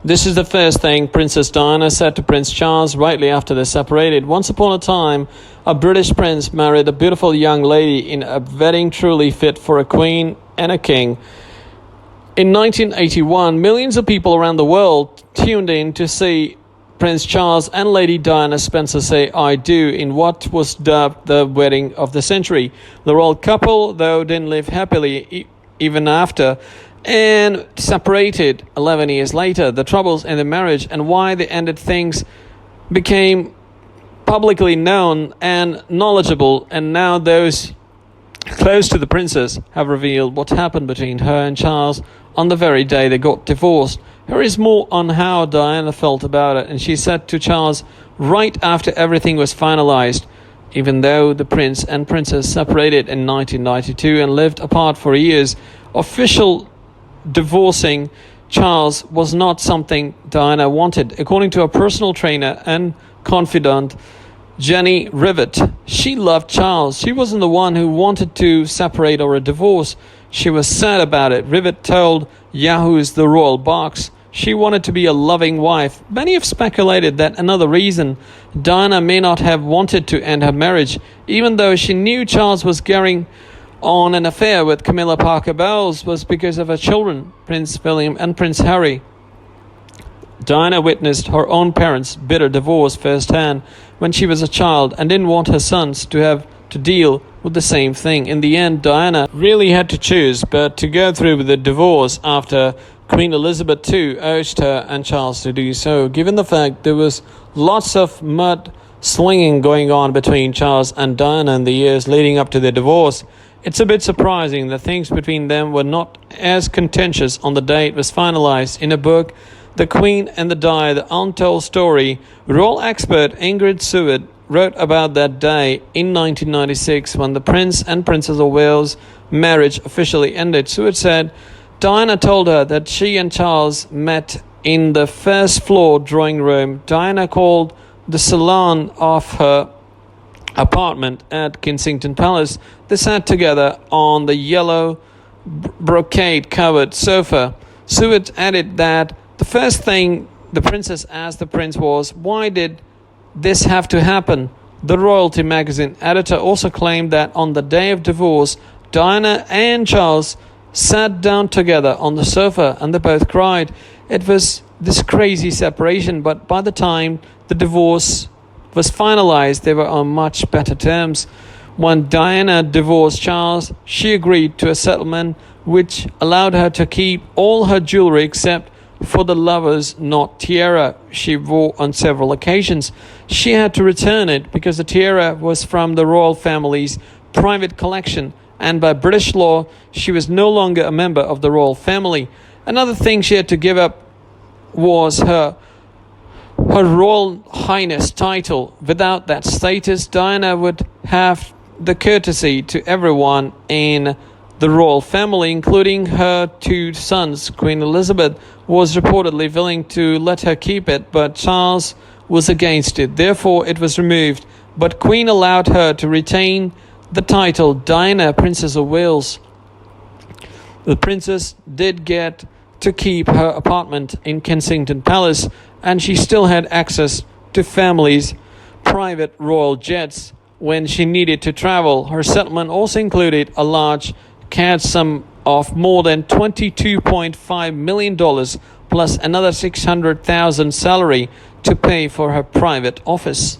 This is the first thing Princess Diana said to Prince Charles rightly after they separated. Once upon a time, a British prince married a beautiful young lady in a wedding truly fit for a queen and a king. In 1981, millions of people around the world tuned in to see Prince Charles and Lady Diana Spencer say "I do" in what was dubbed the wedding of the century. The royal couple, though, didn't live happily even after, and separated 11 years later. The troubles in the marriage and why they ended things became publicly known and knowledgeable, and now those close to the princess have revealed what happened between her and Charles on the very day they got divorced. Here is more on how Diana felt about it, and she said to Charles right after everything was finalized, even though the prince and princess separated in 1992 and lived apart for years, official divorcing Charles was not something Diana wanted. According to a personal trainer and confidant, Jenni Rivett, she loved Charles. She wasn't the one who wanted to separate or a divorce. She was sad about it. Rivett told Yahoo's The Royal Box she wanted to be a loving wife. Many have speculated that another reason Diana may not have wanted to end her marriage, even though she knew Charles was carrying on an affair with Camilla Parker Bowles, was because of her children, Prince William and Prince Harry. Diana witnessed her own parents' bitter divorce firsthand when she was a child and didn't want her sons to have to deal with the same thing. In the end, Diana really had to choose, but to go through with the divorce after Queen Elizabeth II urged her and Charles to do so. Given the fact there was lots of mud slinging going on between Charles and Diana in the years leading up to their divorce, it's a bit surprising that things between them were not as contentious on the day it was finalized. In a book, The Queen and the Die, The Untold Story, royal expert Ingrid Seward wrote about that day in 1996 when the Prince and Princess of Wales' marriage officially ended. Seward said Diana told her that she and Charles met in the first floor drawing room. Diana called the salon of her apartment at Kensington Palace. They sat together on the yellow brocade-covered sofa. Seward added that the first thing the princess asked the prince was, "Why did this have to happen?" The Royalty magazine editor also claimed that on the day of divorce, Diana and Charles sat down together on the sofa and they both cried. It was this crazy separation, but by the time the divorce was finalized, they were on much better terms. When Diana divorced Charles, she agreed to a settlement which allowed her to keep all her jewelry except for the lover's knot tiara she wore on several occasions. She had to return it because the tiara was from the royal family's private collection, and by British law, she was no longer a member of the royal family. Another thing she had to give up was her Royal Highness title. Without that status, Diana would have the courtesy to everyone in the royal family, including her two sons. Queen Elizabeth was reportedly willing to let her keep it, but Charles was against it. Therefore, it was removed. But Queen allowed her to retain the title Diana, Princess of Wales. The princess did get to keep her apartment in Kensington Palace, and she still had access to family's private royal jets when she needed to travel. Her settlement also included a large cash sum of more than $22.5 million plus another $600,000 salary to pay for her private office.